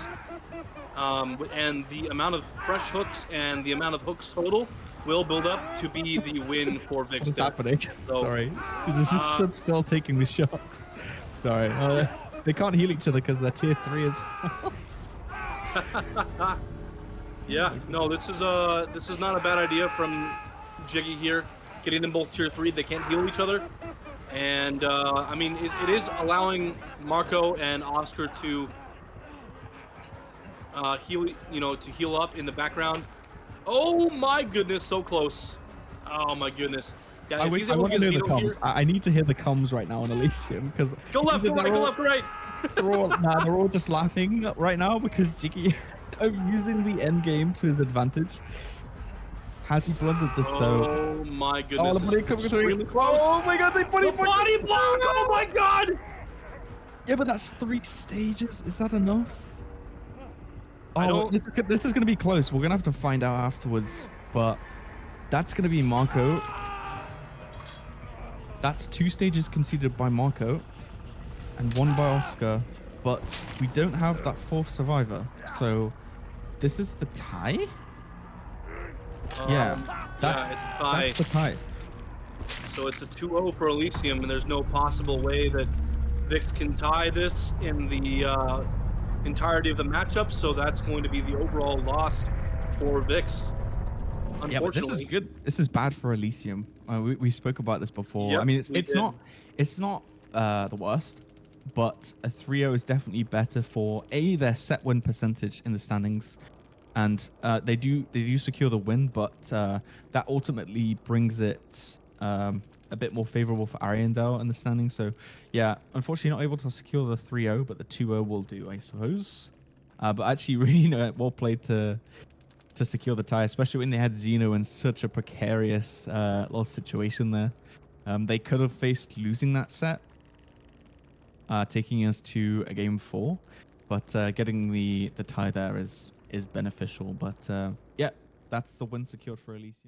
and the amount of fresh hooks and the amount of hooks total will build up to be the win for Vikzz. What's happening? So, sorry. He's just stood still taking the shots. Sorry. They can't heal each other because they're tier 3 as well. Yeah, no, this is not a bad idea from Jiggy here. Getting them both tier 3, they can't heal each other. And I mean, it is allowing Marco and Oscar to heal up in the background. Oh my goodness, so close. Oh my goodness. Yeah, I want to hear the comms. I need to hear the comms right now on Elysium, because go left, go right, go left, right. They're all just laughing right now because Jiggy using the end game to his advantage. Has he blundered this though? Oh my goodness. Oh, the body coming through. Really close. Oh my god, they body block! Oh my god! Yeah, but that's 3 stages. Is that enough? Oh, this is going to be close. We're going to have to find out afterwards. But that's going to be Marco. That's 2 stages conceded by Marco and 1 by Oscar. But we don't have that 4th survivor. So this is the tie? That's the tie. So it's a 2-0 for Elysium, and there's no possible way that Vikzz can tie this in entirety of the matchup, so that's going to be the overall loss for Vikzz. Yeah, but this is good. This is bad for Elysium. We spoke about this before. Yep, I mean, we it's did. not the worst, but a 3-0 is definitely better for their set win percentage in the standings, and they do secure the win, but that ultimately brings it a bit more favorable for Ariandel in the standings. So yeah, unfortunately not able to secure the 3-0, but the 2-0 will do, I suppose. But actually, really, well played to secure the tie, especially when they had Xeno in such a precarious little situation there. They could have faced losing that set, taking us to a game 4, but getting the tie there is beneficial. But yeah, that's the win secured for Elysium.